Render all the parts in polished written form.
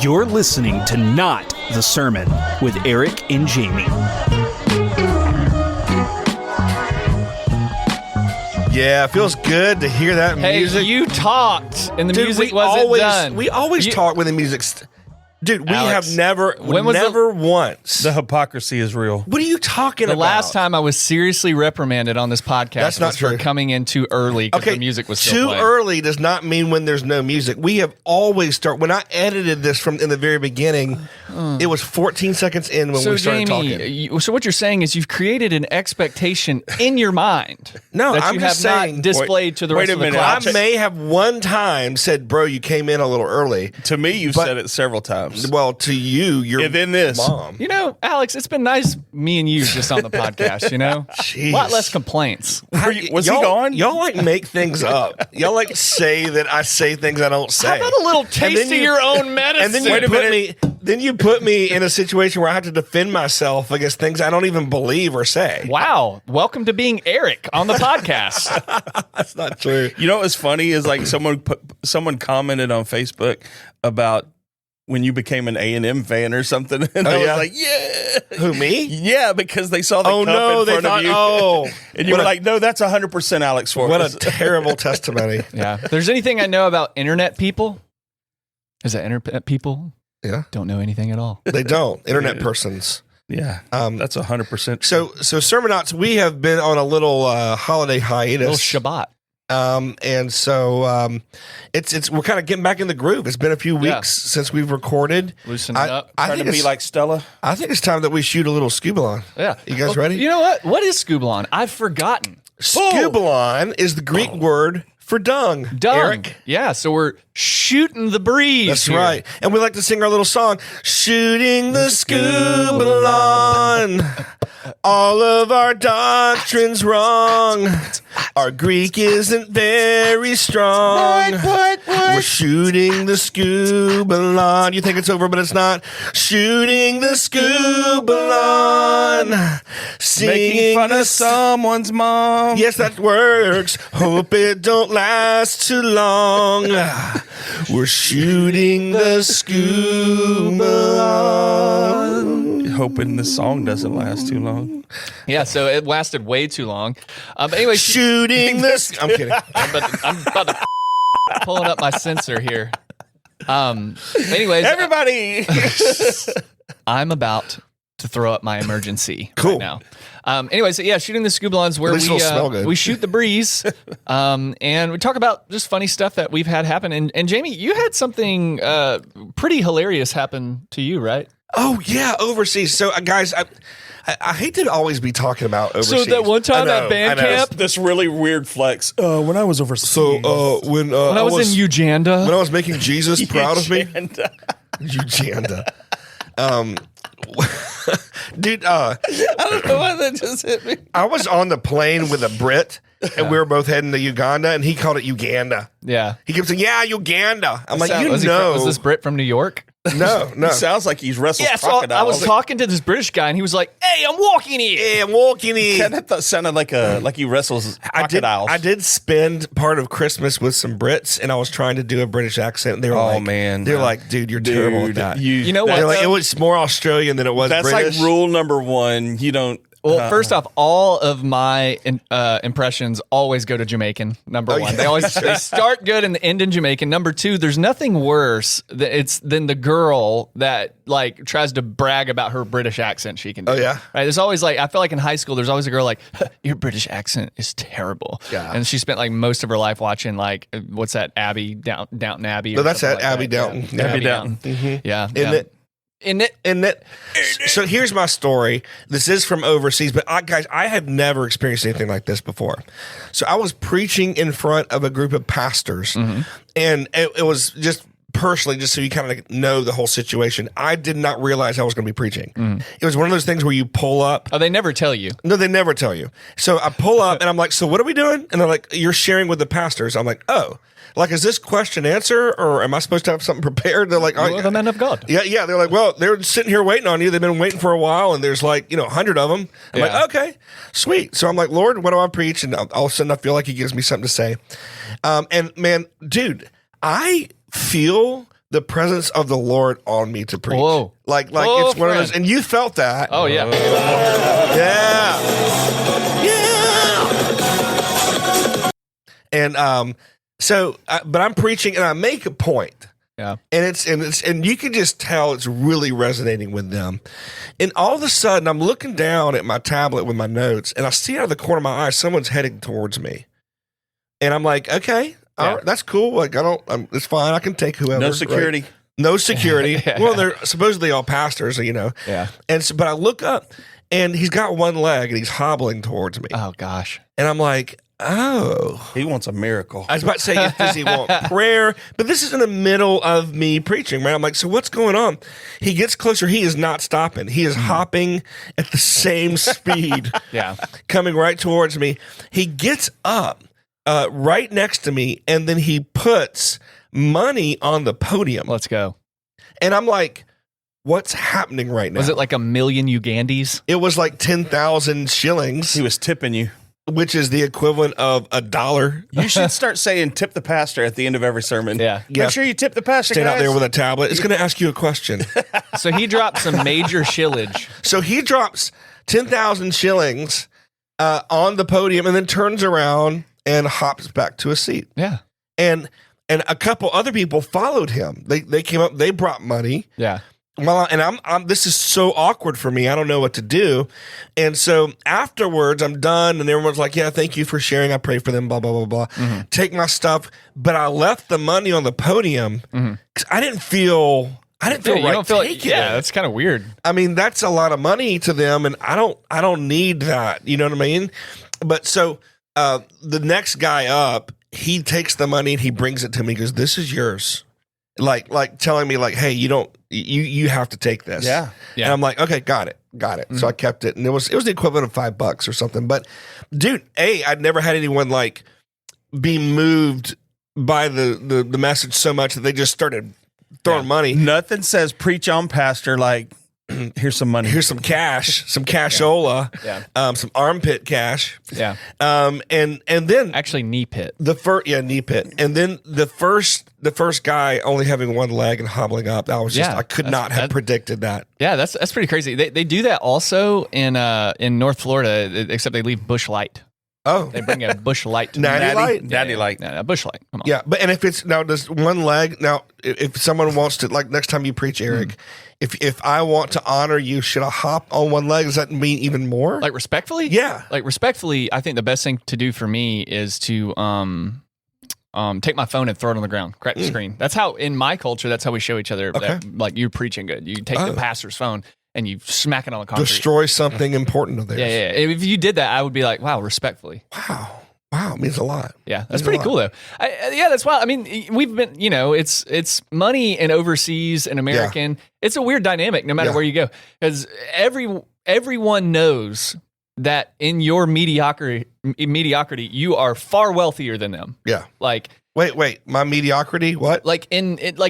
You're listening to Not the Sermon with Eric and Jamie. Yeah, it feels good to hear that music. Hey, you talked, and the Dude, music wasn't done. We always talk when the music's... Dude, we Alex, have never once. The hypocrisy is real. What are you talking about? The last time I was seriously reprimanded on this podcast That's not was for true. coming in too early because the music was still too playing. early does not mean when there's no music. We have always started. When I edited this from in the very beginning, it was 14 seconds in when we started talking. So what you're saying is you've created an expectation in your mind No, that I'm you just have saying- not displayed to the rest of the class. I may have one time said, "Bro, you came in a little early." To me, you've said it several times. Well, to you, your And then this. mom. You know, Alex, it's been nice me and you just on the podcast, you know? Jeez. A lot less complaints. Was he Y'all- gone? Y'all like make things up. Y'all like say that I say things I don't say. How about a little taste of your own medicine? And then you put me in a situation where I have to defend myself against things I don't even believe or say. Wow. Welcome to being Eric on the podcast. That's not true. You know what's funny is like someone commented on Facebook about when you became an A&M fan or something, and I was like, yeah. Who, me? Yeah, because they saw the cup in they front thought, of you. oh. And you were like, no, that's 100% Alex Suarez. What a terrible testimony. Yeah. If there's anything I know about internet people, is that internet people Yeah. don't know anything at all. They don't. Internet persons. Yeah, that's 100%. So Sermonauts, we have been on a little holiday hiatus. Little Shabbat. And so it's we're kind of getting back in the groove. It's been a few weeks since we've recorded. Loosen it up. I Trying think to be like Stella. I think it's time that we shoot a little Skybalon. Yeah. You guys ready? You know what? What is Skybalon? I've forgotten. Skybalon is the Greek word for dung. Dung. Eric. Yeah, so we're shooting the breeze. That's here. right. And we like to sing our little song, Shooting the Skybalon. All of our doctrines wrong. Our Greek isn't very strong. We're shooting the Skybalon. You think it's over, but it's not. Shooting the Skybalon. Making fun of someone's mom. Yes, that works. Hope it don't last too long. We're shooting the Skybalon. Hoping the song doesn't last too long. Yeah, so it lasted way too long. But anyway, Shooting this. I'm kidding. I'm about to pulling up my sensor here. Anyways, Everybody. I'm about to throw up my emergency Cool. right now. Anyways, yeah, shooting the Skybalon's where At least it'll smell good. we shoot the breeze, and we talk about just funny stuff that we've had happen. And Jamie, you had something pretty hilarious happen to you, right? Oh, yeah, overseas. So, guys, I hate to always be talking about overseas. So that one time at band camp, This really weird flex. When I was overseas. So, when when I was in Uganda, when I was making Jesus proud of me. Uganda. Uganda. Dude, I don't know why that just hit me. I was on the plane with a Brit, and we were both heading to Uganda, and he called it Uganda. yeah. He kept saying, yeah, Uganda. I'm like, Was this Brit from New York? No. He sounds like he's wrestled Yeah, so crocodiles. I was talking to this British guy, and he was like, "Hey, I'm walking here." Yeah, I'm walking in. Yeah, that sounded like he wrestles crocodiles. I did spend part of Christmas with some Brits, and I was trying to do a British accent. They were Oh, like, man. they're like, dude, you're terrible at that. You know what? They're like, it was more Australian than it was That's British. like rule number one. You don't. Well, first off, all of my impressions always go to Jamaican. Number one, yeah. they start good and end in Jamaican. Number two, there's nothing worse than the girl that like tries to brag about her British accent she can do. Oh, yeah? Right. There's always like I feel like in high school there's always a girl like your British accent is terrible. Yeah. And she spent like most of her life watching like what's that Downton Abbey? No, or that's something that, like Abby that. Downton. Yeah. Yeah. Abby Downton. Yeah. Isn't it? In it. And that, so here's my story. This is from overseas, but guys, I have never experienced anything like this before. So I was preaching in front of a group of pastors, and it was just personally, just so you kind of know the whole situation. I did not realize I was going to be preaching. It was one of those things where you pull up. Oh, they never tell you. No, they never tell you. So I pull up, and I'm like, so what are we doing? And they're like, you're sharing with the pastors. I'm like, oh. Like, is this question answer, or am I supposed to have something prepared? They're like, You're the man of God. yeah. They're like, well, they're sitting here waiting on you. They've been waiting for a while, and there's like, 100 of them. I'm like, okay, sweet. So I'm like, Lord, what do I preach? And all of a sudden, I feel like He gives me something to say. And man, dude, I feel the presence of the Lord on me to preach. Whoa. Like Whoa, it's one of friend. those, and you felt that. Oh, yeah. Yeah. And but I'm preaching and I make a point. Yeah. And you can just tell it's really resonating with them. And all of a sudden I'm looking down at my tablet with my notes and I see out of the corner of my eye someone's heading towards me. And I'm like, okay, all right, that's cool. Like it's fine. I can take whoever. No security. Right? No security. Well, they're supposedly all pastors, Yeah. And so, but I look up and he's got one leg and he's hobbling towards me. Oh, gosh. And I'm like, oh. He wants a miracle. I was about to say, does he want prayer? But this is in the middle of me preaching, right? I'm like, so what's going on? He gets closer. He is not stopping. He is hopping at the same speed. Yeah. Coming right towards me. He gets up right next to me, and then he puts money on the podium. Let's go. And I'm like, what's happening right now? Was it like 1 million Ugandis? It was like 10,000 shillings, He was tipping you. which is the equivalent of $1. You should start saying tip the pastor at the end of every sermon. Yeah. Make sure you tip the pastor, Stand out guys. there with a tablet. It's going to ask you a question. So he dropped some major shillage. So he drops 10,000 shillings on the podium and then turns around and hops back to a seat. Yeah. And a couple other people followed him. They came up, they brought money. Yeah. Well, and I'm this is so awkward for me. I don't know what to do. And so afterwards, I'm done, and everyone's like, "Yeah, thank you for sharing. I pray for them." Blah blah blah blah. Mm-hmm. Take my stuff, but I left the money on the podium because I didn't feel right. You don't feel like, taking yeah, it. that's kind of weird. I mean, that's a lot of money to them, and I don't need that. You know what I mean? But so the next guy up, he takes the money and he brings it to me. He goes, "This is yours." Like telling me like, "Hey, you have to take this." Yeah. And I'm like, "Okay, got it." So I kept it, and it was the equivalent of $5 or something. But dude, I'd never had anyone like be moved by the message so much that they just started throwing money. Nothing says preach on pastor like, here's some money. Here's some cash, some cashola, some armpit cash. Yeah. And then Actually, knee pit. knee pit. And then the first guy only having one leg and hobbling up. That was just I could not have predicted that. Yeah, that's pretty crazy. They do that also in North Florida, except they leave Bush Light. Oh, They bring a Bush Light. Natty Light? Natty Light. No, Bush Light. Come on. yeah. But and if it's now does one leg now if someone wants to like next time you preach, Eric, if I want to honor you, should I hop on one leg? Does that mean even more? Like respectfully? Yeah. Like respectfully, I think the best thing to do for me is to take my phone and throw it on the ground, crack the screen. That's how in my culture. That's how we show each other. That, like you're preaching good. You take the pastor's phone and you smack it on the concrete. Destroy something important of theirs. Yeah. If you did that, I would be like, wow, respectfully. Wow, it means a lot. Yeah, that's pretty cool though. That's why. I mean, we've been, it's money and overseas and American. It's a weird dynamic no matter where you go, because everyone knows that in your mediocrity, you are far wealthier than them. Yeah. Like, wait, my mediocrity? What? like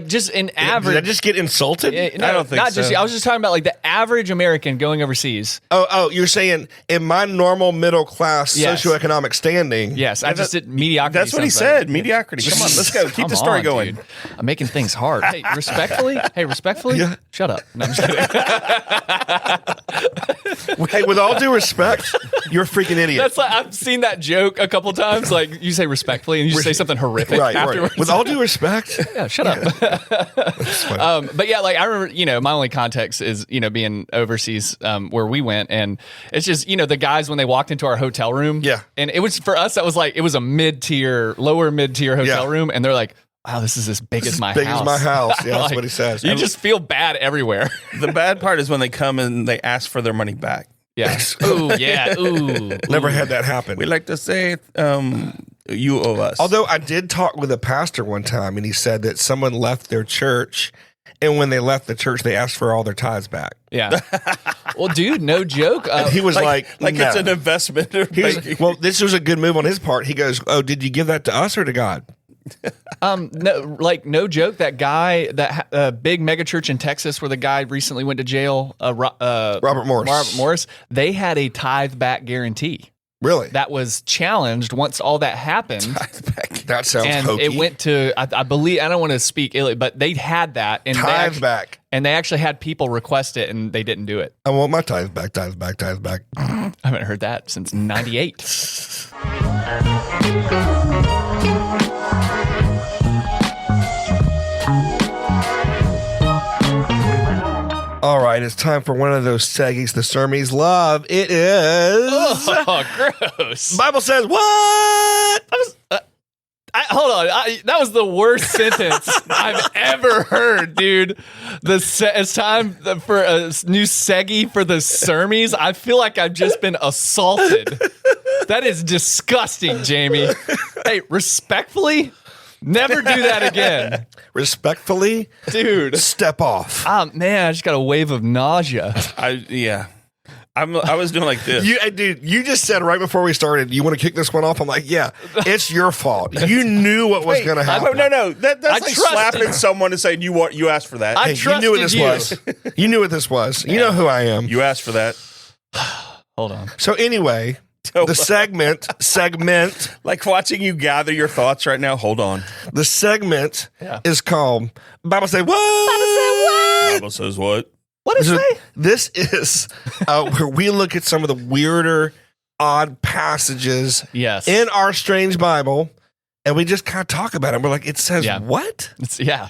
just in average. Did I just get insulted? No, I don't think not so. Just, I was just talking about like the average American going overseas. Oh, you're saying in my normal middle class Yes. socioeconomic standing. Yes, I just did mediocrity. That's what he sounds said. Mediocrity. Come on, let's go. Keep Come the story on, going. dude. I'm making things hard. Hey, respectfully. Shut up. No, I'm just kidding. Hey, with all due respect, you're a freaking idiot. That's like I've seen that joke a couple times. Like you say respectfully, and you say something horrific afterwards. With all due respect. Yeah, shut up. But yeah, like I remember, my only context is, being overseas where we went, and it's just, the guys when they walked into our hotel room. Yeah. And it was for us, that was like it was a lower mid-tier hotel room, and they're like, wow, this is as big as my house. Big as my house. Yeah, that's Like, what he says. You just feel bad everywhere. The bad part is when they come and they ask for their money back. Yeah. Ooh, yeah. Ooh. Never had that happen. We like to say, you owe us. Although I did talk with a pastor one time, and he said that someone left their church, and when they left the church, they asked for all their tithes back. Yeah. Well, dude, no joke. He was like no. it's an investment. well, this was a good move on his part. He goes, "Oh, did you give that to us or to God?" No joke. That guy, that big mega church in Texas where the guy recently went to jail, Robert Morris. They had a tithe back guarantee. Really? that was challenged once all that happened. That sounds And hokey. it went to, I believe, I don't want to speak ill, but they had that. And Tithe back. And they actually had people request it, and they didn't do it. I want my tithe back, tithe back, tithe back. I haven't heard that since 98. All right, it's time for one of those seggies the Sermies love. It is. Oh, gross. Bible says what? Hold on. That was the worst sentence I've ever heard, dude. It's time for a new seggy for the Sermies. I feel like I've just been assaulted. That is disgusting, Jamie. Hey, respectfully, never do that again. Respectfully, Dude. step off. Man, I just got a wave of nausea. I was doing like this. Dude, you just said right before we started, you want to kick this one off? I'm like, yeah, it's your fault. You knew what was going to happen. No. That's I like trusted slapping her. someone and saying you asked for that. I Hey, you knew what this trusted was. You knew what this was. You know who I am. You asked for that. Hold on. So anyway, the segment, Like watching you gather your thoughts right now. Hold on. the segment Yeah. is called Bible Say What? Bible says what? What did it say? This is where we look at some of the weirder, odd passages Yes. in our strange Bible, and we just kind of talk about it. We're like, it says Yeah. what? Yeah.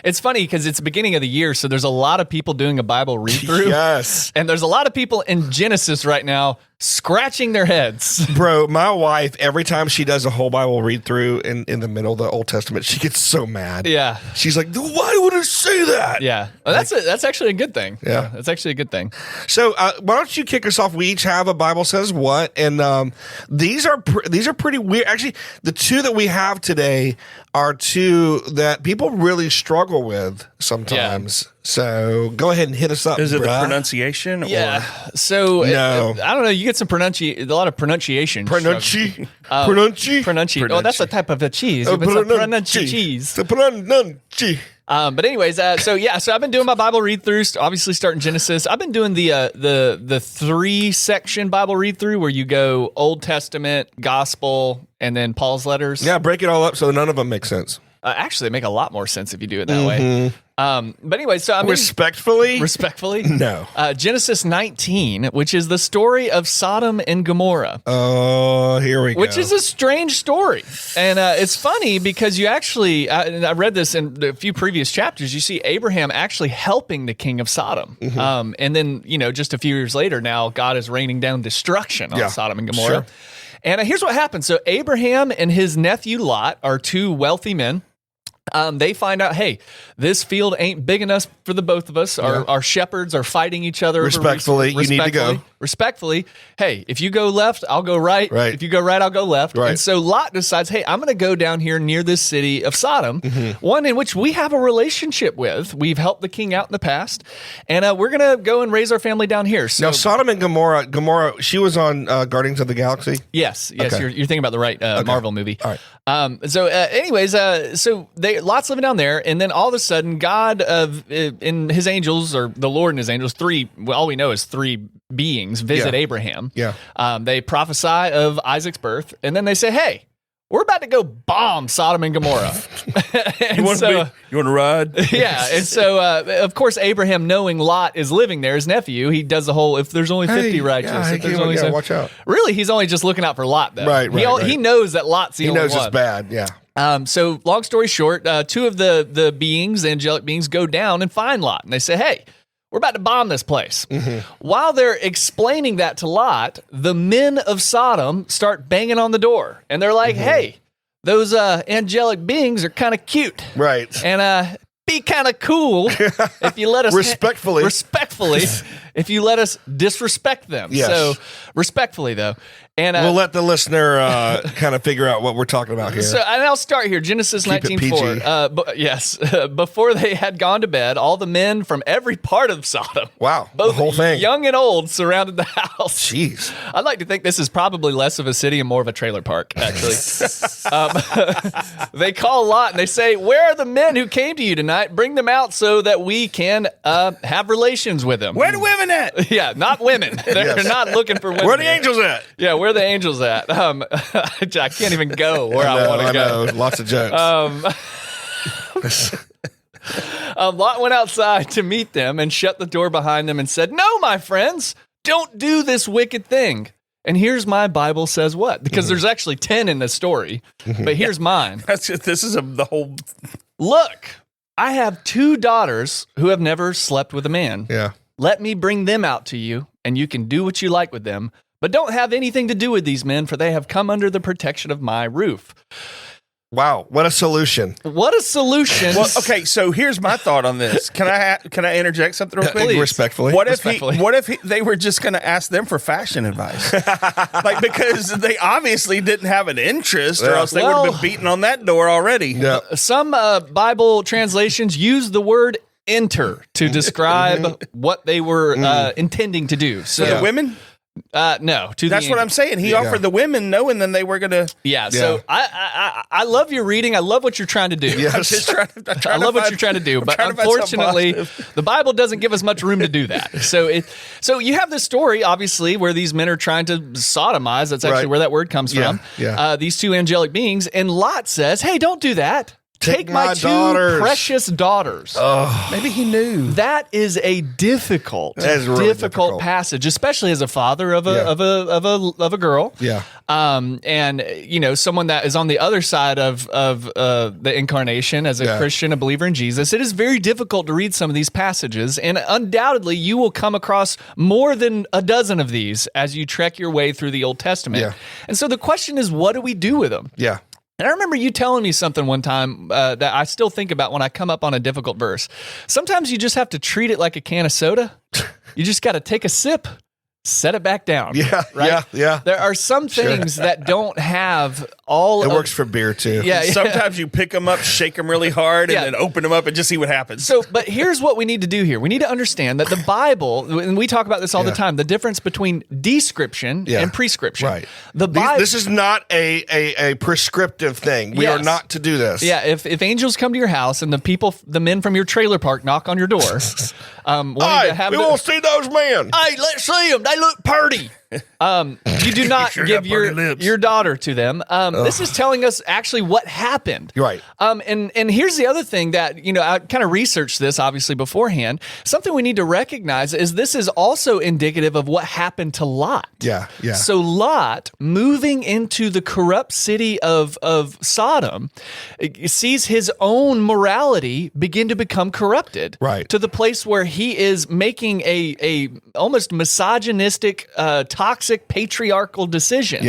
It's funny because it's the beginning of the year, so there's a lot of people doing a Bible read through. Yes. And there's a lot of people in Genesis right now scratching their heads. Bro, my wife, every time she does a whole Bible read through in the middle of the Old Testament, she gets so mad. Yeah. She's like, why would it say that? Yeah. Well, that's actually a good thing. Yeah. That's actually a good thing. So why don't you kick us off? We each have a Bible says what, and these are pretty weird. Actually, the two that we have today are two that people really struggle with sometimes. So go ahead and hit us up. Is it the bruh. pronunciation? Yeah. So No. I don't know. You get some a lot of pronunciation. Pronunci? Oh, that's a type of a cheese. It's a pronunci cheese. The pronunci. But anyways, so I've been doing my Bible read through. Obviously, starting Genesis. I've been doing the 3-section Bible read through where you go Old Testament, Gospel, and then Paul's letters. Yeah, break it all up so none of them make sense. Actually, they make a lot more sense if you do it that way. But anyway, so I'm Respectfully? respectfully, No. Genesis 19, which is the story of Sodom and Gomorrah. Oh, here we go. Which is a strange story. And it's funny because you actually, and I read this in a few previous chapters, you see Abraham actually helping the king of Sodom. And then, just a few years later now, God is raining down destruction on Sodom and Gomorrah. Sure. And here's what happened. So Abraham and his nephew Lot are two wealthy men. They find out, hey, this field ain't big enough for the both of us. Our shepherds are fighting each other. Respectfully, you need to go. Respectfully, hey, if you go left, I'll go right. Right. If you go right, I'll go left. Right. And so Lot decides, hey, I'm going to go down here near this city of Sodom, one in which we have a relationship with. We've helped the king out in the past, and we're going to go and raise our family down here. So Now, Sodom and Gomorrah, she was on Guardians of the Galaxy. yes, Okay. you're thinking about the right Marvel movie. All right. So Lot's living down there, and then all of a sudden, God and his angels, or the Lord and his angels, all we know is three beings visit Yeah. Abraham. Yeah. They prophesy of Isaac's birth, and then they say, hey, we're about to go bomb Sodom and Gomorrah. You want to ride? Yeah, and so of course Abraham, knowing Lot is living there, his nephew, he does the whole if there's only 50 righteous, if there's only seven. Watch out. Really, he's only just looking out for Lot, though. Right. He knows that Lot's the He only knows one. it's bad. Yeah. So long story short, two of the beings, the angelic beings, go down and find Lot, and they say, "Hey, we're about to bomb this place." While they're explaining that to Lot, the men of Sodom start banging on the door, and they're like, "Hey, those angelic beings are kind of cute, Right. and be kind of cool if you let us Respectfully. if you let us disrespect them." Yes. So respectfully though. And we'll let the listener kind of figure out what we're talking about here. So, and I'll start here. Genesis 19:4. Yes, before they had gone to bed, all the men from every part of Sodom, wow, both the whole thing, young and old, surrounded the house. Jeez, I'd like to think this is probably less of a city and more of a trailer park. Actually, they call Lot and they say, "Where are the men who came to you tonight? Bring them out so that we can have relations with them." Where the women at? Yeah, not women. They're not looking for women. Where are the angels at? Yeah, where are the angels at? I can't even go where I want to go. I know, lots of jokes. Lot went outside to meet them and shut the door behind them and said, "No, my friends, don't do this wicked thing." And here's my Bible says what? Because there's actually 10 in this story, but here's mine. This is the whole. Look, I have 2 daughters who have never slept with a man. Yeah. Let me bring them out to you, and you can do what you like with them. But don't have anything to do with these men, for they have come under the protection of my roof. Wow, what a solution! What a solution! Well, okay, so here's my thought on this. Can I interject something real quick? Respectfully. What if they were just going to ask them for fashion advice? Like, because they obviously didn't have an interest, or else they would have been beating on that door already. Yeah. Some Bible translations use the word "enter" to describe what they were intending to do. So the women. No, that's what I'm saying. He offered the women, knowing then they were going to. Yeah. So I love your reading. I love what you're trying to do. Yes. I love what you're trying to do, but unfortunately, the Bible doesn't give us much room to do that. So you have this story, obviously, where these men are trying to sodomize. That's actually where that word comes from. Yeah. These 2 angelic beings, and Lot says, "Hey, don't do that. Take my 2 daughters. precious daughters." Oh. Maybe he knew. That is a difficult passage, especially as a father of a girl. Yeah. And someone that is on the other side of the incarnation as a Christian, a believer in Jesus. It is very difficult to read some of these passages, and undoubtedly you will come across more than a dozen of these as you trek your way through the Old Testament. Yeah. And so the question is, what do we do with them? Yeah. And I remember you telling me something one time that I still think about when I come up on a difficult verse. Sometimes you just have to treat it like a can of soda. You just got to take a sip, set it back down. Yeah, right? yeah. There are some things that don't have all It works for beer, too. Yeah. Sometimes you pick them up, shake them really hard, and then open them up and just see what happens. So, but here's what we need to do here. We need to understand that the Bible, and we talk about this all the time, the difference between description and prescription. Right. The Bible, this is not a prescriptive thing. We are not to do this. Yeah, if angels come to your house and the men from your trailer park knock on your door, we won't see those men. Hey, let's see them. They look pretty. You do not give your daughter to them. This is telling us actually what happened. Right. And here's the other thing that, I kind of researched this obviously beforehand. Something we need to recognize is this is also indicative of what happened to Lot. Yeah. So Lot, moving into the corrupt city of Sodom, sees his own morality begin to become corrupted. Right. To the place where he is making a almost misogynistic, toxic patriarchal decision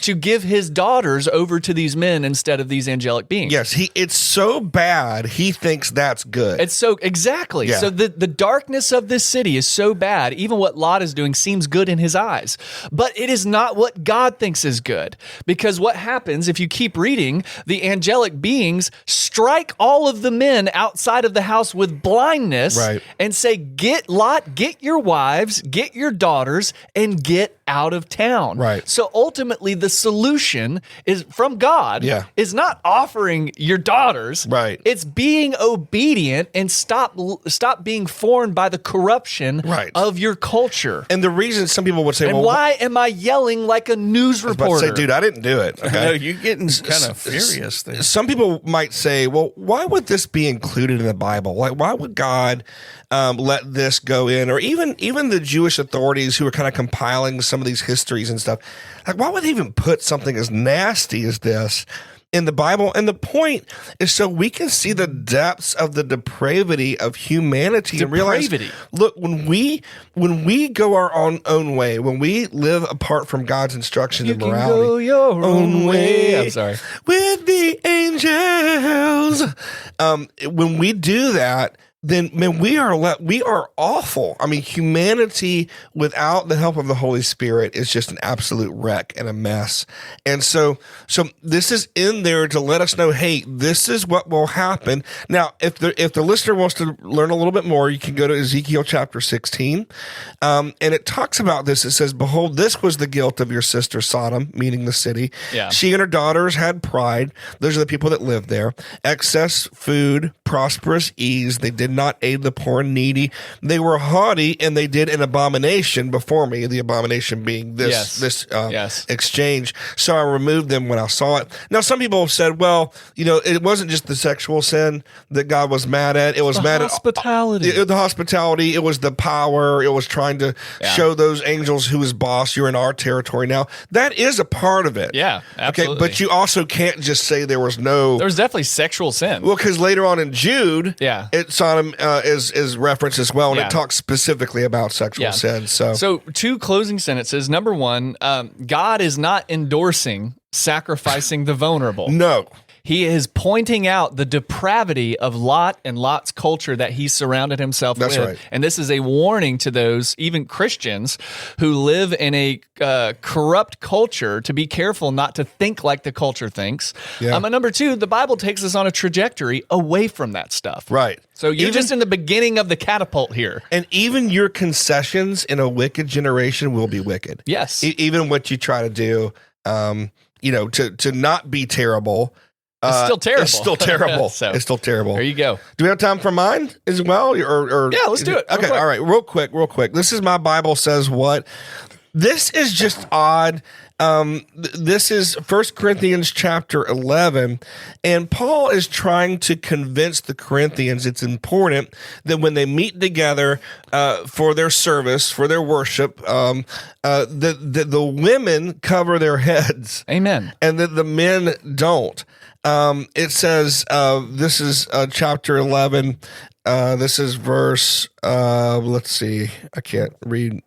to give his daughters over to these men instead of these angelic beings. Yes, it's so bad he thinks that's good. It's so exactly. Yeah. So the darkness of this city is so bad, even what Lot is doing seems good in his eyes. But it is not what God thinks is good. Because what happens if you keep reading, the angelic beings strike all of the men outside of the house with blindness and say, "Get Lot, get your wives, get your daughters, and get out of town." Right. So ultimately, the solution is from God. Is not offering your daughters. Right. It's being obedient and stop being formed by the corruption of your culture. And the reason some people would say, "Well, why am I yelling like a news reporter?" Say, dude, I didn't do it. Okay. No, you're getting kind of furious there. Some people might say, well, why would this be included in the Bible? Like, why would God let this go in? Or even the Jewish authorities who are kind of compiling some of these histories and stuff, like, why would they even put something as nasty as this in the Bible? And the point is so we can see the depths of the depravity of humanity and realize, look, when we go our own way, when we live apart from God's instructions and morality, you can go your own way. I'm sorry. With the angels. When we do that, then man, we are awful. I mean, humanity without the help of the Holy Spirit is just an absolute wreck and a mess. And so this is in there to let us know, hey, this is what will happen. Now, if the listener wants to learn a little bit more, you can go to Ezekiel chapter 16, and it talks about this. It says, "Behold, this was the guilt of your sister Sodom," meaning the city. Yeah. She and her daughters had pride. Those are the people that live there. Excess food, prosperous ease. They did not aid the poor and needy. They were haughty, and they did an abomination before me, the abomination being this exchange. So I removed them when I saw it. Now, some people have said, well, it wasn't just the sexual sin that God was mad at. It was mad hospitality. at the hospitality. It was the power. It was trying to show those angels who is boss. You're in our territory now. That is a part of it. Yeah, absolutely. Okay, but you also can't just say there was definitely sexual sin. Well, because later on in Jude, Sodom is referenced as well, and it talks specifically about sexual sin. So two closing sentences. Number one, God is not endorsing sacrificing the vulnerable. No. He is pointing out the depravity of Lot and Lot's culture that he surrounded himself with. Right. And this is a warning to those, even Christians, who live in a corrupt culture to be careful not to think like the culture thinks. Yeah. And number two, the Bible takes us on a trajectory away from that stuff. Right. So you're just in the beginning of the catapult here. And even your concessions in a wicked generation will be wicked. Yes. Even what you try to do, to not be terrible. It's still terrible. It's still terrible. So, it's still terrible. There you go. Do we have time for mine as well? Or yeah, let's do it. Okay, all right. Real quick. This is my Bible says what? This is just odd. This is 1 Corinthians chapter 11, and Paul is trying to convince the Corinthians it's important that when they meet together for their service, for their worship, the women cover their heads. Amen. And that the men don't. It says, this is chapter 11. This is verse, let's see. I can't read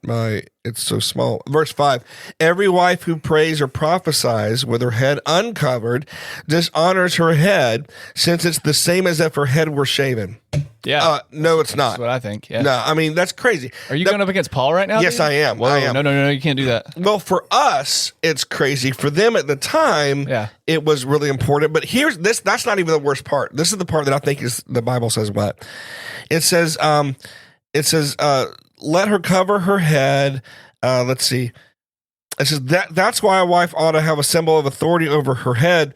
it's so small. Verse 5. Every wife who prays or prophesies with her head uncovered dishonors her head, since it's the same as if her head were shaven. Yeah. No, it's not. That's what I think. Yeah. No, I mean, that's crazy. Are you going up against Paul right now? Yes, dude? I am. Whoa, I am. No, you can't do that. Well, for us, it's crazy. For them at the time, it was really important. But here's this. That's not even the worst part. This is the part that I think is the Bible says what? It says, let her cover her head. Let's see. It says that's why a wife ought to have a symbol of authority over her head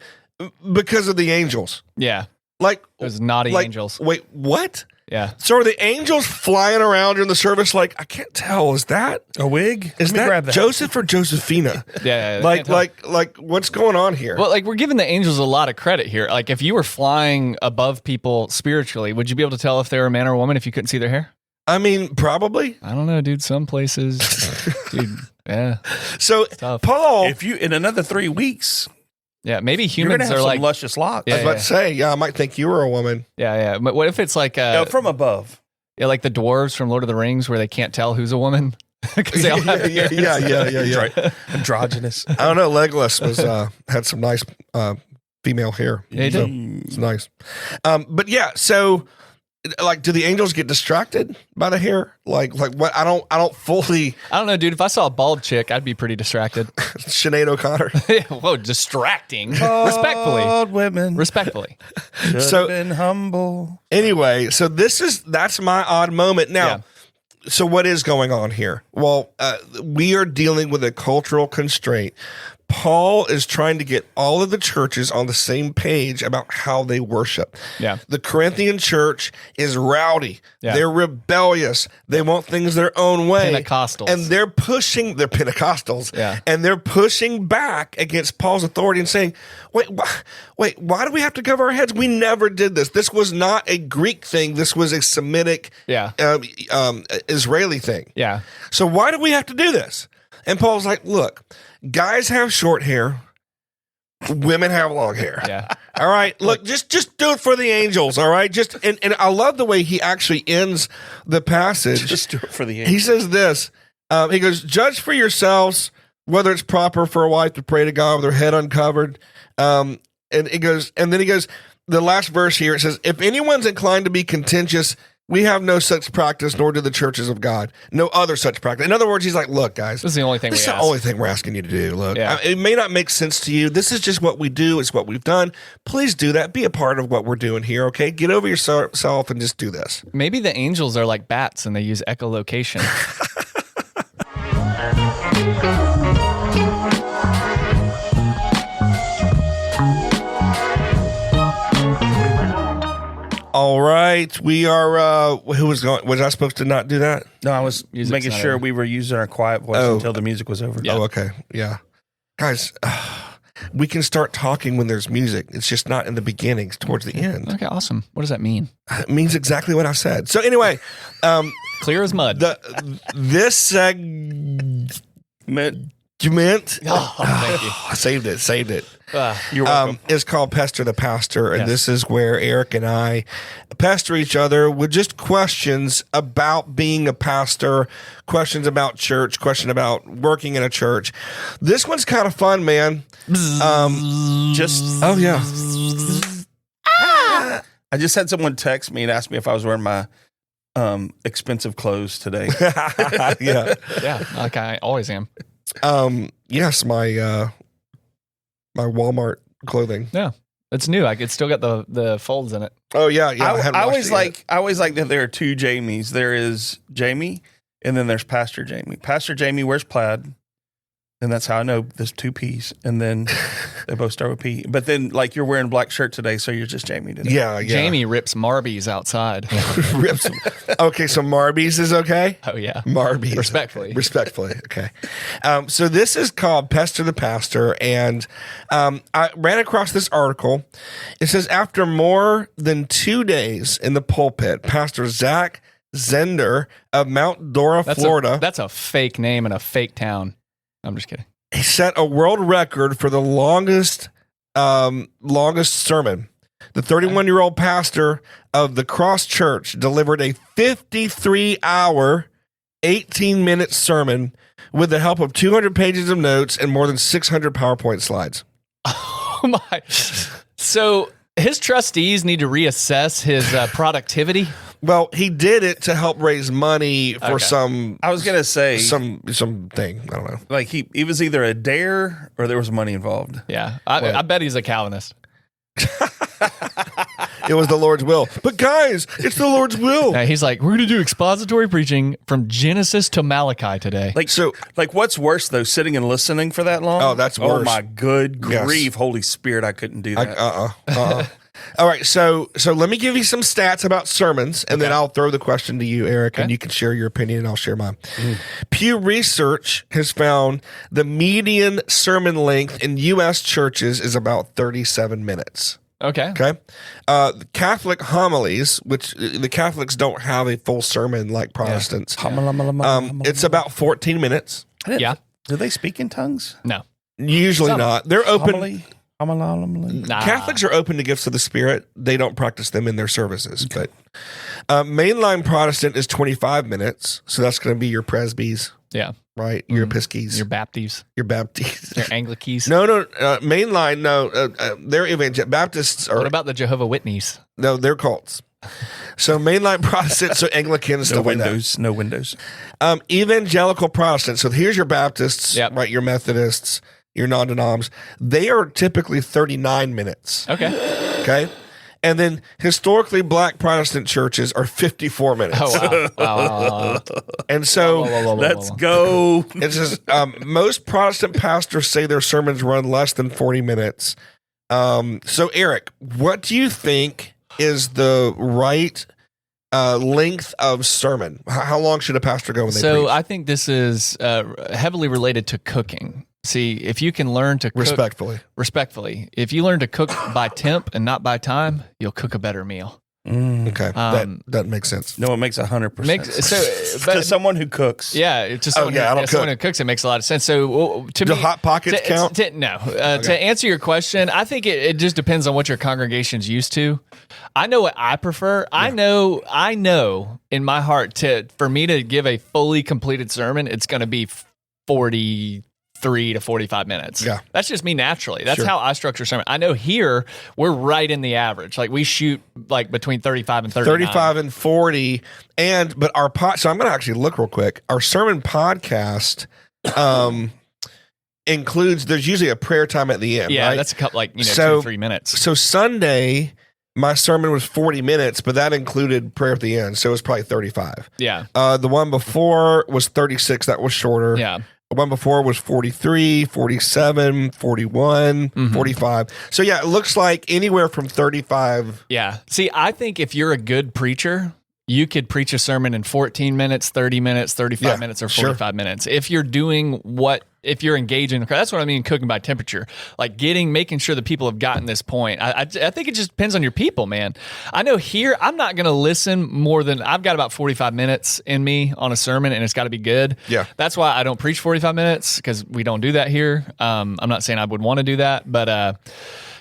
because of the angels. Yeah. Like those naughty angels. Wait, what? Yeah. So are the angels flying around during the service? Like, I can't tell. Is that a wig? Is that Joseph or Josephina? Yeah. Like what's going on here? Well, like we're giving the angels a lot of credit here. Like if you were flying above people spiritually, would you be able to tell if they were a man or a woman if you couldn't see their hair? I mean, probably. I don't know, dude. Some places, dude. Yeah. So Paul, if you in another 3 weeks. Yeah, maybe humans are like some luscious locks. I was about to say, I might think you were a woman. Yeah. But what if it's like from above? Yeah, like the dwarves from Lord of the Rings, where they can't tell who's a woman because they all have yeah. Right. Androgynous. I don't know. Legolas was had some nice female hair. Yeah, he so did. It's nice. But yeah, so. Like, do the angels get distracted by the hair? Like what? I don't fully. I don't know, dude. If I saw a bald chick, I'd be pretty distracted. Sinead O'Connor. Whoa, distracting. Bald women. Respectfully. So been humble. Anyway, so that's my odd moment now. Yeah. So what is going on here? Well, we are dealing with a cultural constraint. Paul is trying to get all of the churches on the same page about how they worship. Yeah. The Corinthian church is rowdy. Yeah. They're rebellious. They want things their own way. Pentecostals. And they're Pentecostals. Yeah. And they're pushing back against Paul's authority and saying, wait, why do we have to cover our heads? We never did this. This was not a Greek thing. This was a Semitic Israeli thing. Yeah. So why do we have to do this? And Paul's like, look, guys have short hair. Women have long hair. Yeah. All right. Look, just do it for the angels. All right. And I love the way he actually ends the passage. Just do it for the angels. He says this. He goes, judge for yourselves whether it's proper for a wife to pray to God with her head uncovered. And then he goes, the last verse here, it says, if anyone's inclined to be contentious, We have no such practice, nor do the churches of God. No other such practice. In other words, he's like, look, guys, This is the only thing this is we the ask. only thing we're asking you to do. Look, Yeah. it may not make sense to you. This is just what we do. It's what we've done. Please do that. Be a part of what we're doing here, okay? Get over yourself and just do this. Maybe the angels are like bats and they use echolocation. All right. We are, who was going, was I supposed to not do that? No, I was Music's making not sure over. we were using our quiet voice Oh. until the music was over. Yeah. Oh, okay. Yeah. Guys, we can start talking when there's music. It's just not in the beginning, it's towards the end. Okay, awesome. What does that mean? It means exactly what I said. So anyway, Clear as mud. this segment, Oh, thank you. I saved it. You're welcome. Is called Pester the Pastor, and Yes. this is where Eric and I pester each other with just questions about being a pastor, questions about church, question about working in a church. This one's kind of fun, man. Just Oh yeah, I just had someone text me and ask me if I was wearing my expensive clothes today. yeah. Yeah, like I always am. Yes, my Walmart clothing. Yeah, it's new. Like it's still got the folds in it. Oh yeah, yeah. I always like that there are two Jamies. There is Jamie, and then there's Pastor Jamie. Pastor Jamie wears plaid, and that's how I know there's two P's. And then they both start with P. But then, like, you're wearing a black shirt today, so you're just Jamie today. Yeah. Jamie rips Marbies outside. Rips. Okay, so Marbies is okay. Oh yeah, Marbies. Respectfully. Okay. So this is called Pester the Pastor, and I ran across this article. It says, after more than 2 days in the pulpit, Pastor Zach Zender of Mount Dora, Florida, That's a fake name and a fake town. I'm just kidding. he set a world record for the longest sermon. The 31-year-old pastor of the Cross Church delivered a 53-hour, 18-minute sermon with the help of 200 pages of notes and more than 600 PowerPoint slides. Oh my! So his trustees need to reassess his productivity. Well, he did it to help raise money for Okay. some I was gonna say something. I don't know. like he was either a dare or there was money involved. Yeah, I bet he's a Calvinist. It was the Lord's will. But guys, it's the Lord's will. He's like, we're going to do expository preaching from Genesis to Malachi today. Like So- like what's worse though, sitting and listening for that long? Oh, that's Oh worse. my good Yes. grief, Holy Spirit, I couldn't do that. All right, so let me give you some stats about sermons, and then I'll throw the question to you, Eric, and you can share your opinion, and I'll share mine. Pew Research has found the median sermon length in U.S. churches is about 37 minutes. Okay. Okay, Catholic homilies, which the Catholics don't have a full sermon like Protestants. It's about 14 minutes. Yeah. Do they speak in tongues? No. Usually Some. not. They're open. Homily? Nah. Catholics are open to gifts of the Spirit. They don't practice them in their services. But mainline Protestant is 25 minutes. So that's going to be your presbys, Yeah. right? Your Episkeys, Your Bapties. your Baptists. Your Anglicies. No, mainline, no. They're evangelical. Baptists are, What about the Jehovah Witnesses? no, they're cults. So mainline Protestants, so Anglicans, No stuff like that. windows. No windows. Evangelical Protestants. So here's your Baptists, Yep. right? Your Methodists, your non-denoms. They are typically 39 minutes. Okay. Okay. And then historically black Protestant churches are 54 minutes. Oh, wow. And so Let's go. it says most Protestant pastors say their sermons run less than 40 minutes. So, Eric, what do you think is the right length of sermon? How long should a pastor go when they So preach? I think this is heavily related to cooking. See, if you can learn to cook respectfully, if you learn to cook by temp and not by time, you'll cook a better meal. Okay, that doesn't make sense. No, it makes 100%. But to someone who cooks. yeah, it's just someone, I don't someone cook. who cooks, it makes a lot of sense. So to Do me, Hot Pockets count? No. To answer your question, I think it just depends on what your congregation's used to. I know what I prefer. I know in my heart for me to give a fully completed sermon, it's going to be 45 3 to 45 minutes. Yeah. That's just me naturally. That's how I structure sermon. I know here we're right in the average. Like we shoot like between 35 and 39. 35 and 40. But our so I'm going to actually look real quick. Our sermon podcast includes, there's usually a prayer time at the end. Yeah, right? that's a couple, 2 to 3 minutes. So Sunday, my sermon was 40 minutes, but that included prayer at the end. So it was probably 35. Yeah. The one before was 36. That was shorter. Yeah. The one before was 43, 47, 41, 45. So yeah, it looks like anywhere from 35. Yeah. See, I think if you're a good preacher, you could preach a sermon in 14 minutes, 30 minutes, 35 minutes, or 45 minutes. If you're doing if you're engaging, that's what I mean, cooking by temperature, like making sure that people have gotten this point. I think it just depends on your people, man. I know here, I'm not going to listen more than, I've got about 45 minutes in me on a sermon, and it's got to be good. Yeah. That's why I don't preach 45 minutes, because we don't do that here. I'm not saying I would want to do that, but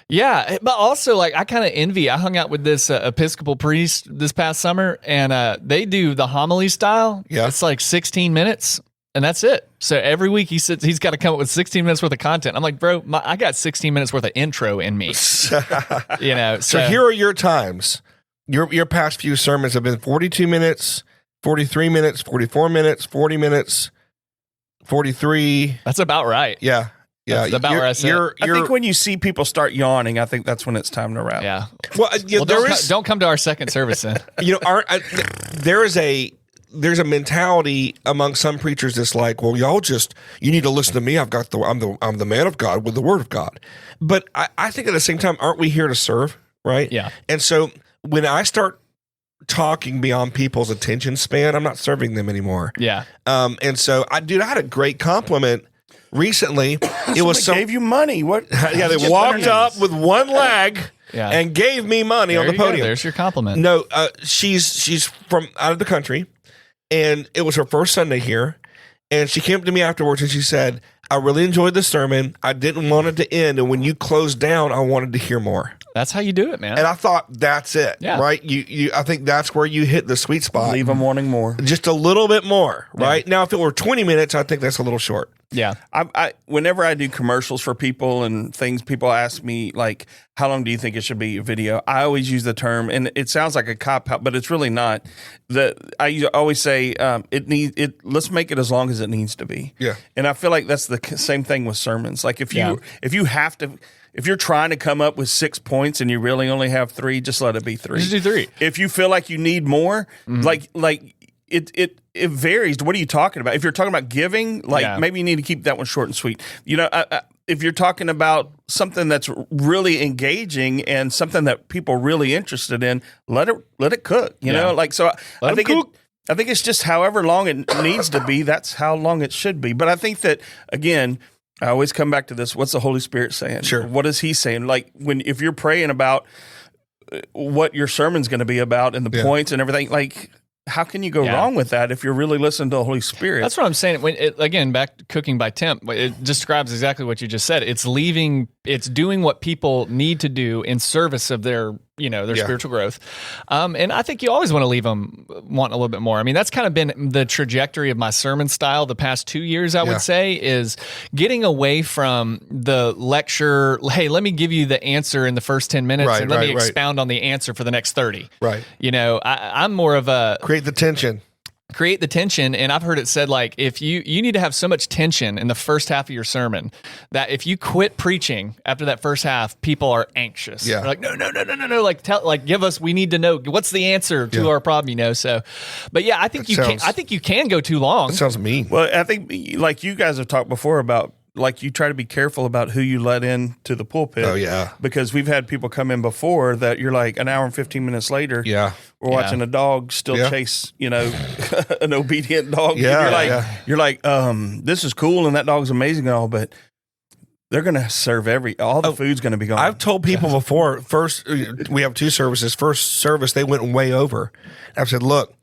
yeah, but also like I kind of envy. I hung out with this Episcopal priest this past summer, and they do the homily style. Yeah, it's like 16 minutes, and that's it. So every week he's got to come up with 16 minutes worth of content. I'm like, bro, I got 16 minutes worth of intro in me. So here are your times. Your past few sermons have been 42 minutes, 43 minutes, 44 minutes, 40 minutes, 43. That's about right. Yeah. Yeah, that's about where I sit. I think when you see people start yawning, I think that's when it's time to wrap. Yeah. Well, don't come to our second service then. There's a mentality among some preachers that's like, well, you need to listen to me. I'm the man of God with the word of God. But I think at the same time, aren't we here to serve? Right. Yeah. And so when I start talking beyond people's attention span, I'm not serving them anymore. Yeah. And so I had a great compliment recently. It was gave you money. What? Yeah, they walked up with one leg and gave me money on the podium. There's your compliment. No, she's from out of the country, and it was her first Sunday here. And she came up to me afterwards and she said, "I really enjoyed the sermon. I didn't want it to end, and when you closed down, I wanted to hear more." That's how you do it, man. And I thought that's it, right? I think that's where you hit the sweet spot. Leave them wanting more, just a little bit more, right? Now, if it were 20 minutes, I think that's a little short. Yeah. Whenever I do commercials for people and things, people ask me like, "How long do you think it should be a video?" I always use the term, and it sounds like a cop out, but it's really not. I always say let's make it as long as it needs to be. Yeah. And I feel like that's the same thing with sermons. Like if you're trying to come up with 6 points and you really only have 3, just let it be 3. Just do 3. If you feel like you need more, like it varies. What are you talking about? If you're talking about giving, maybe you need to keep that one short and sweet. If you're talking about something that's really engaging and something that people are really interested in, let it cook. I think it's just however long it needs to be. That's how long it should be. But I think that again, I always come back to this. What's the Holy Spirit saying? Sure. What is He saying? Like if you're praying about what your sermon's going to be about and the points and everything, like how can you go wrong with that if you're really listening to the Holy Spirit? That's what I'm saying. Again, back to cooking by temp, it describes exactly what you just said. It's doing what people need to do in service of their spiritual growth. And I think you always want to leave them wanting a little bit more. I mean, that's kind of been the trajectory of my sermon style the past 2 years, I would say, is getting away from the lecture. Hey, let me give you the answer in the first 10 minutes and let me expound on the answer for the next 30. Right. I'm more of a create the tension. And I've heard it said, like, if you need to have so much tension in the first half of your sermon that if you quit preaching after that first half, people are anxious. Yeah. They're like, no. Like, give us, we need to know what's the answer to our problem, So, but yeah, I think you can go too long. That sounds mean. Well, I think like you guys have talked before about, like, you try to be careful about who you let in to the pulpit. Oh, yeah. Because we've had people come in before that you're like an hour and 15 minutes later. Yeah. We're watching a dog still chase, an obedient dog. Yeah. You're like, this is cool and that dog's amazing and all, but they're going to serve all the food's going to be gone. I've told people before, first, we have 2 services. First service, they went way over. I've said, look,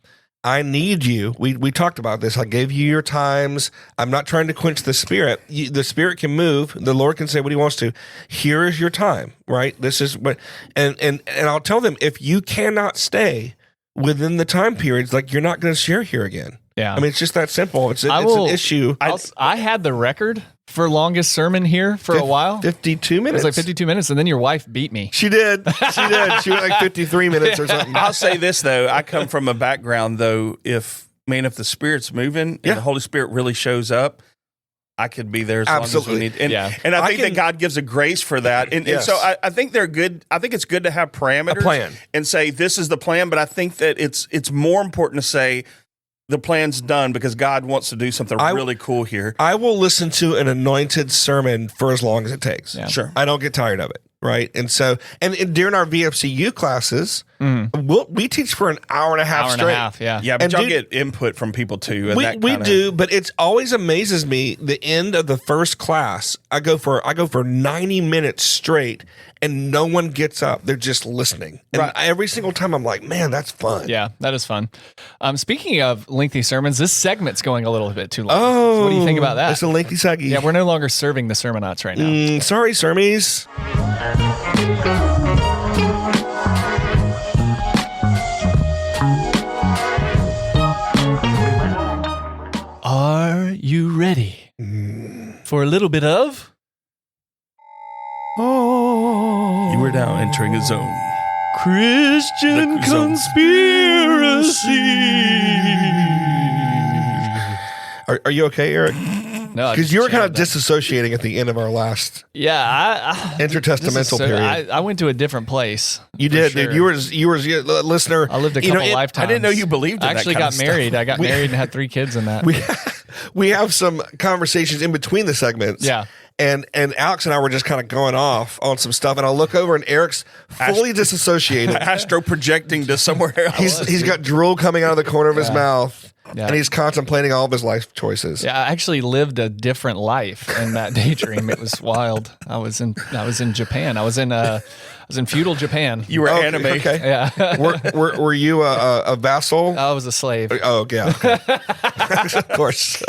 I need you. We talked about this. I gave you your times. I'm not trying to quench the Spirit. The Spirit can move. The Lord can say what He wants to. Here is your time, right? This is what, and I'll tell them, if you cannot stay within the time periods, like, you're not going to share here again. Yeah. I mean, it's just that simple. It's an issue. I had the record for longest sermon here for a while. 52 It minutes. was like 52 minutes, and then your wife beat me. She did. She went like 53 minutes or something. I'll say this though, I come from a background though, if the Spirit's moving and the Holy Spirit really shows up, I could be there as long as we need. And I think that God gives a grace for that. And so I think they're good. I think it's good to have parameters, A plan. and say this is the plan. But I think that it's more important to say the plan's done because God wants to do something really cool here. I will listen to an anointed sermon for as long as it takes. Yeah. Sure. I don't get tired of it. Right. And so, and during our VFCU classes, we teach for an hour and a half straight. Yeah, but And y'all dude, get input from people too. And We do, but it always amazes me. The end of the first class, I go for 90 minutes straight, and no one gets up. They're just listening. And every single time, I'm like, man, that's fun. Yeah, that is fun. Speaking of lengthy sermons, this segment's going a little bit too long. Oh, So what do you think about that? It's a lengthy seggy. Yeah, we're no longer serving the sermonauts right now. Sorry, Sermies. Are you ready for a little bit of? You were now entering a zone. Christian The zone. Are you okay, Eric? No, I Because just you were kind of jammed disassociating at the end of our last I intertestamental period. I went to a different place. You for did, sure. dude. You were a listener. I lived a couple lifetimes. I didn't know you believed in I actually that kind got of married. stuff. I got married and had 3 kids in that. We have some conversations in between the segments. Yeah. And Alex and I were just kind of going off on some stuff, and I look over and Eric's fully disassociated. Astro projecting to somewhere else. He's got drool coming out of the corner of his mouth. Yeah. And he's contemplating all of his life choices. Yeah, I actually lived a different life in that daydream. It was wild. I was in Japan. I was in feudal Japan. You were anime. Okay. Yeah. Were you a vassal? I was a slave. Oh, yeah. Okay. Of course.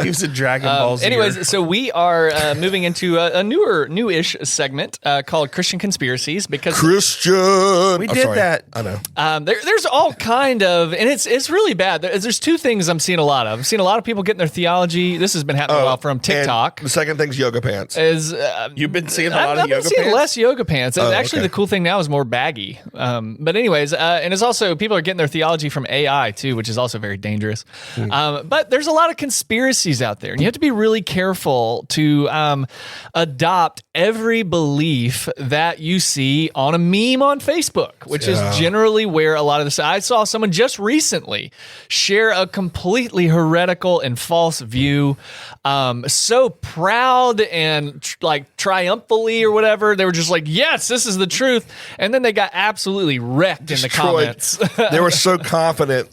He was a Dragon Ball Z. Anyways, so we are moving into a newish segment called Christian Conspiracies because Christian. We did that. I know. there's all kind of, and it's really bad. There's 2 things I'm seeing a lot of. I'm seeing a lot of people getting their theology. This has been happening a while from TikTok. And the second thing's yoga pants. Is You've been seeing a lot I've of been yoga seeing pants? less yoga pants. Actually, okay. the cool thing now is more baggy. But anyways, and it's also people are getting their theology from AI too, which is also very dangerous. But there's a lot of conspiracies out there, and you have to be really careful to adopt every belief that you see on a meme on Facebook, which is generally where a lot of this. I saw someone just recently share a completely heretical and false view, so proud and triumphantly or whatever. They were just like, yes, this is the truth. And then they got absolutely wrecked in the comments. They were so confident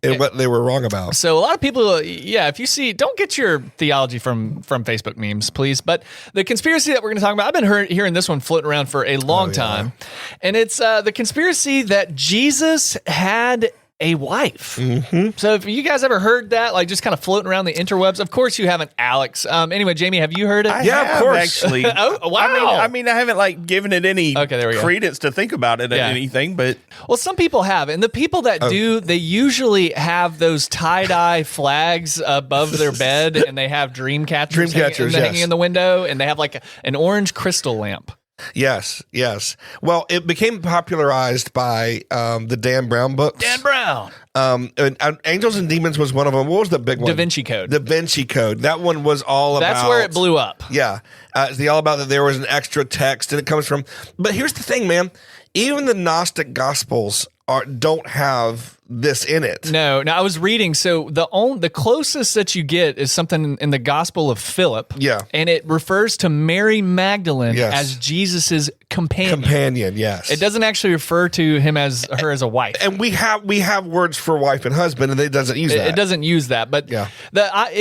in what they were wrong about. So a lot of people, if you see, don't get your theology from Facebook memes, please. But the conspiracy that we're going to talk about, I've been hearing this one floating around for a long time. And it's the conspiracy that Jesus had a wife. So if you guys ever heard that, like just kind of floating around the interwebs, of course you haven't, Alex. Anyway, Jamie, have you heard it? I Yeah, of have, course. actually. Oh, wow. I mean, I haven't given it any there we go. credence to think about it or Yeah. anything, but Well, some people have, and the people that do, they usually have those tie-dye flags above their bed, and they have dream catchers, hanging in the window, and they have like an orange crystal lamp. Yes. Well, it became popularized by the Dan Brown books. Dan Brown. And Angels and Demons was one of them. What was the big one? Da Vinci Code. Da Vinci Code. That one was all about. That's where it blew up. Yeah. It's all about that there was an extra text and it comes from. But here's the thing, man. Even the Gnostic Gospels don't have this in it. No, I was reading. So the closest that you get is something in the Gospel of Philip. Yeah. And it refers to Mary Magdalene Yes. as Jesus's companion. Yes. It doesn't actually refer to her as a wife. And we have words for wife and husband, and it doesn't use that. It doesn't use that, but Yeah.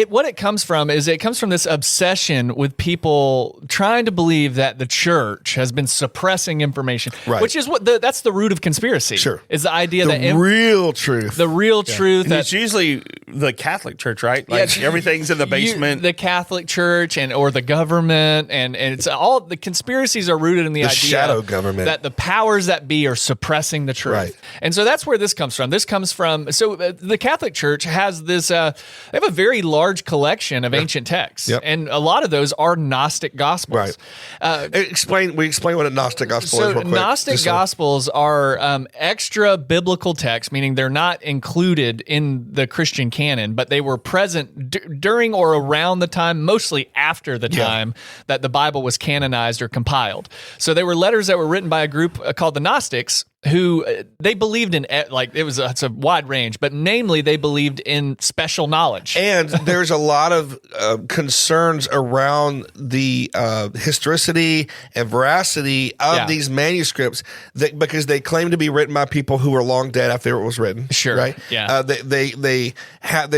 what it comes from is this obsession with people trying to believe that the church has been suppressing information, Right. which is that's the root of conspiracy. Sure. Is the idea the that real truth. the real truth and that it's usually the Catholic Church, right? Like everything's in the basement. The Catholic Church or the government, and it's all the conspiracies are rooted in the idea shadow government that the powers that be are suppressing the truth. Right. And so that's where this comes from. This comes from the Catholic Church has this. They have a very large collection of ancient texts, and a lot of those are Gnostic Gospels. Right. Explain what a Gnostic Gospel is. Real quick. Gnostic Gospels are extra biblical texts, meaning they're not included in the Christian canon, but they were present during or around the time, mostly after the time that the Bible was canonized or compiled. So they were letters that were written by a group called the Gnostics, who they believed in, it's a wide range, but namely they believed in special knowledge. And there's a lot of concerns around the historicity and veracity of these manuscripts because they claim to be written by people who were long dead after it was written. Sure. Right? Yeah. They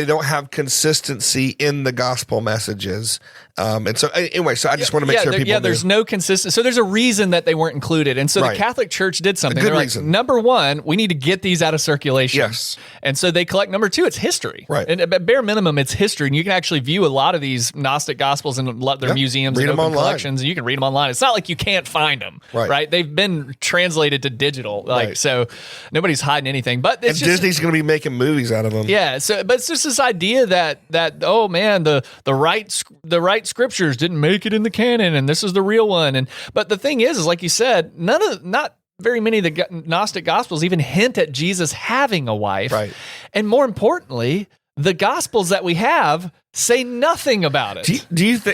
don't have consistency in the gospel messages. And so anyway, I just want to make sure people knew. There's no consistency. So there's a reason that they weren't included. And so the Catholic Church did something. Good They're reason. like, number one, we need to get these out of circulation. Yes. And so they collect. Number two, it's history. Right. And at bare minimum, it's history. And you can actually view a lot of these Gnostic Gospels in their museums and open collections. And you can read them online. It's not like you can't find them. Right. They've been translated to digital. So nobody's hiding anything. But it's Disney's going to be making movies out of them. Yeah. So, but it's just this idea that oh man, the right scriptures didn't make it in the canon, and this is the real one. But the thing is like you said, not very many of the Gnostic Gospels even hint at Jesus having a wife. Right. And more importantly, the Gospels that we have say nothing about it.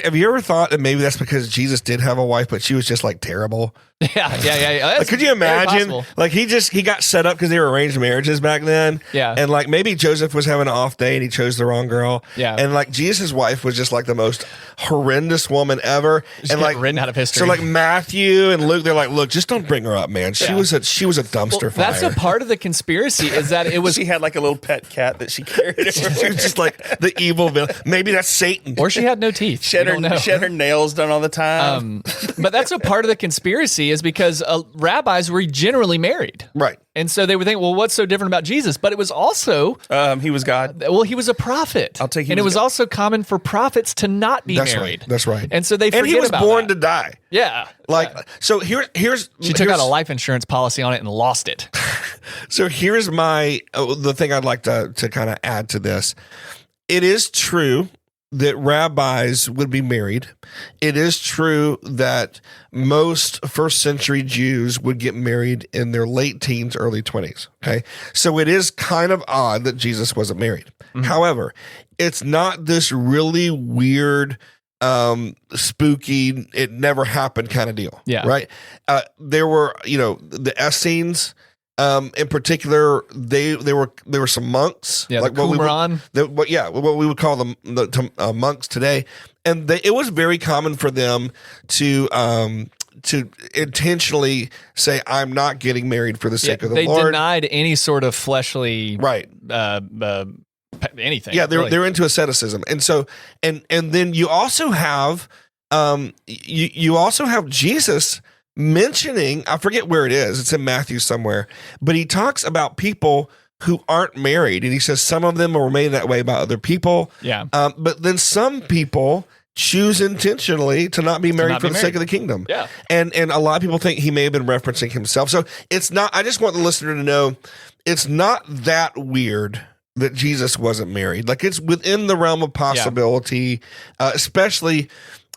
Have you ever thought that maybe that's because Jesus did have a wife, but she was just like terrible? Yeah. Like, could you imagine? Like he got set up because they were arranged marriages back then. Yeah. And like maybe Joseph was having an off day and he chose the wrong girl. Yeah. And like Jesus' wife was just like the most horrendous woman ever. Just like written out of history. So like Matthew and Luke, they're like, look, just don't bring her up, man. She was a dumpster fire. That's a part of the conspiracy is that it was. She had like a little pet cat that she carried. She was just like the evil villain. Maybe that's Satan. Or she had no teeth. She had her nails done all the time. But that's a part of the conspiracy is because rabbis were generally married. Right. And so they would think, well, what's so different about Jesus? But it was also... he was God. Well, he was a prophet. I'll take And it was also common for prophets to not be married. Right. That's right. And so they forget about And he was born that. to die. Yeah. So here's... She took out a life insurance policy on it and lost it. So here's the thing I'd like to kind of add to this. It is true that rabbis would be married. It is true that most first century Jews would get married in their late teens, early 20s. Okay. So it is kind of odd that Jesus wasn't married. Mm-hmm. However, it's not this really weird, spooky, it never happened kind of deal. Yeah. Right. There were, the Essenes, in particular, there were some monks, like what we would call them the monks today, and it was very common for them to intentionally say, "I'm not getting married for the sake of the Lord." They denied any sort of fleshly anything. Yeah, they're into asceticism, and so and then you also have you also have Jesus mentioning, I forget where it is, it's in Matthew somewhere, but he talks about people who aren't married, and he says some of them are made that way by other people. Yeah. But then some people choose intentionally to not be married for the sake of the kingdom. Yeah. And a lot of people think he may have been referencing himself. So it's not, I just want the listener to know, it's not that weird that Jesus wasn't married. Like, it's within the realm of possibility, especially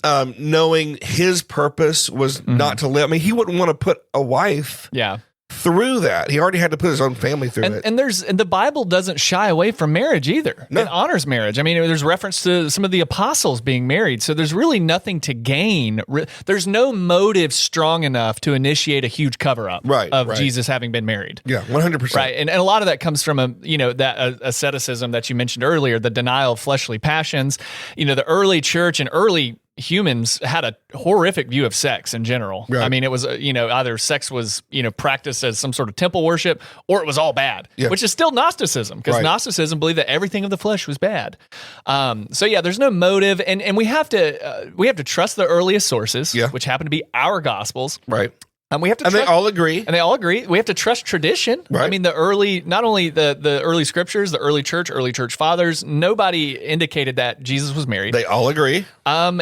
knowing his purpose was not to live. I mean, he wouldn't want to put a wife through that. He already had to put his own family through it. And the Bible doesn't shy away from marriage either. No. It honors marriage. I mean, there's reference to some of the apostles being married. So there's really nothing to gain. There's no motive strong enough to initiate a huge cover-up of Jesus having been married. Yeah, 100%. Right. And a lot of that comes from that asceticism that you mentioned earlier, the denial of fleshly passions. The early church and early humans had a horrific view of sex in general. Right. I mean, it was, either sex was, practiced as some sort of temple worship, or it was all bad, which is still Gnosticism, because Gnosticism believed that everything of the flesh was bad. There's no motive, and we have to trust the earliest sources, which happen to be our Gospels. Right. We have to and trust, they all agree. and they all agree. We have to trust tradition. Right. I mean, not only the early scriptures, the early church fathers, nobody indicated that Jesus was married. They all agree. And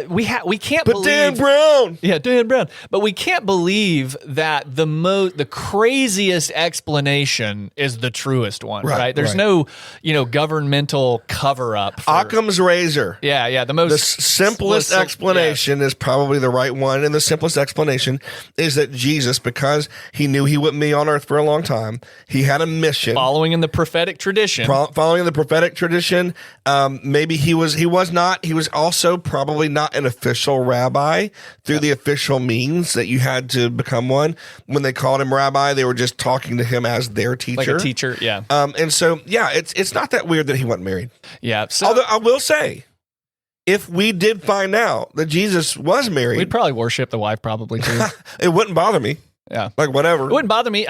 we can't But believe Dan Brown. Yeah, Dan Brown. But we can't believe that the craziest explanation is the truest one, right? There's no, governmental cover up. Occam's razor. Yeah, The simplest explanation is probably the right one, and the simplest explanation is that Jesus, because he knew he wouldn't be on earth for a long time, he had a mission. Following in the prophetic tradition. Maybe he was also probably not an official rabbi through the official means that you had to become one. When they called him rabbi, they were just talking to him as their teacher. Like a teacher, yeah. And so, it's not that weird that he wasn't married. Yeah. So, although I will say, if we did find out that Jesus was married, we'd probably worship the wife probably too. It wouldn't bother me. Yeah. Like, whatever. It wouldn't bother me.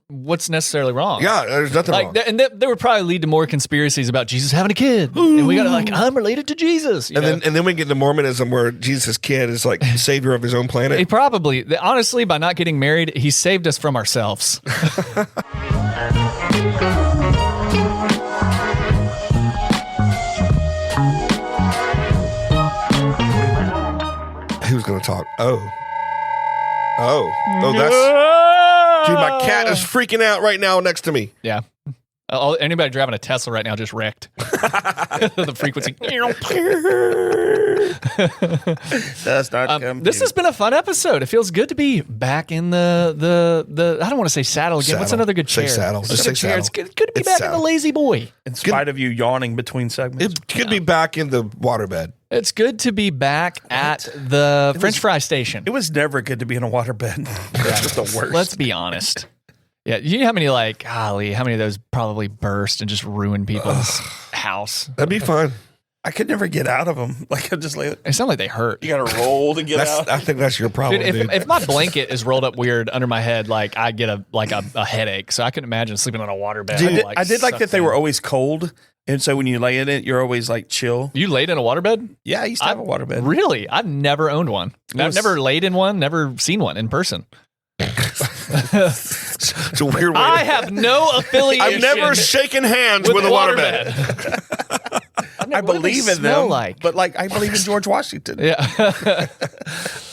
What's necessarily wrong? Yeah, there's nothing wrong. And that would probably lead to more conspiracies about Jesus having a kid. Ooh. And we got I'm related to Jesus. And then we get into Mormonism where Jesus' kid is like savior of his own planet. He probably, honestly, by not getting married, he saved us from ourselves. Who's going to talk? Oh, that's... Dude, my cat is freaking out right now next to me. Yeah. Anybody driving a Tesla right now just wrecked. The frequency. That's not this has been a fun episode. It feels good to be back in the I don't want to say saddle again. Saddle. What's another good chair? Say saddle. Just say saddle. It's good to be back in the lazy boy. In spite of you yawning between segments. It could be back in the waterbed. It's good to be back at the French fry station. It was never good to be in a waterbed. That's just the worst. Let's be honest. Yeah, you know how many how many of those probably burst and just ruin people's house? That'd be fun. I could never get out of them. Like, I just lay it. It sounds like they hurt. You got to roll to get out. I think that's your problem, dude. If my blanket is rolled up weird under my head, like I get a headache. So I couldn't imagine sleeping on a waterbed. Dude, I did like that they were always cold. And so when you lay in it, you're always like chill. You laid in a waterbed? Yeah, I used to have a waterbed. Really? I've never owned one. I've never laid in one, never seen one in person. It's a weird way. I have no affiliation. I've never shaken hands with a waterbed. I believe in them, but I believe in George Washington. Yeah.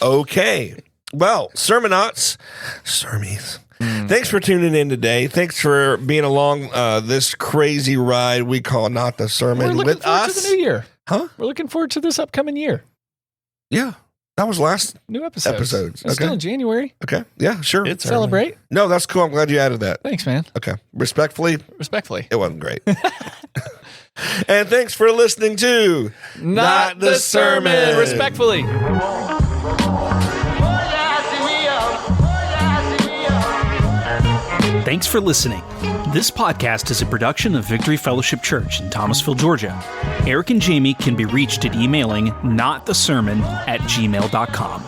Okay. Well, Sermonauts, Sermies. Thanks for tuning in today. Thanks for being along this crazy ride we call Not the Sermon We're looking with forward us. to the new year. Huh? We're looking forward to this upcoming year. Yeah. That was last New episodes. Okay. Still in January. Okay. Yeah, sure. It's Celebrate. No, that's cool. I'm glad you added that. Thanks, man. Okay. Respectfully, Respectfully. it wasn't great. And thanks for listening to Not the Sermon. Respectfully. Thanks for listening. This podcast is a production of Victory Fellowship Church in Thomasville, Georgia. Eric and Jamie can be reached at emailing notthesermon@gmail.com.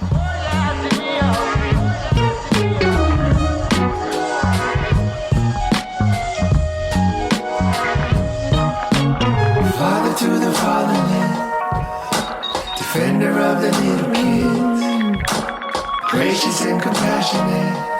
Father to the fatherless, defender of the little kids, gracious and compassionate,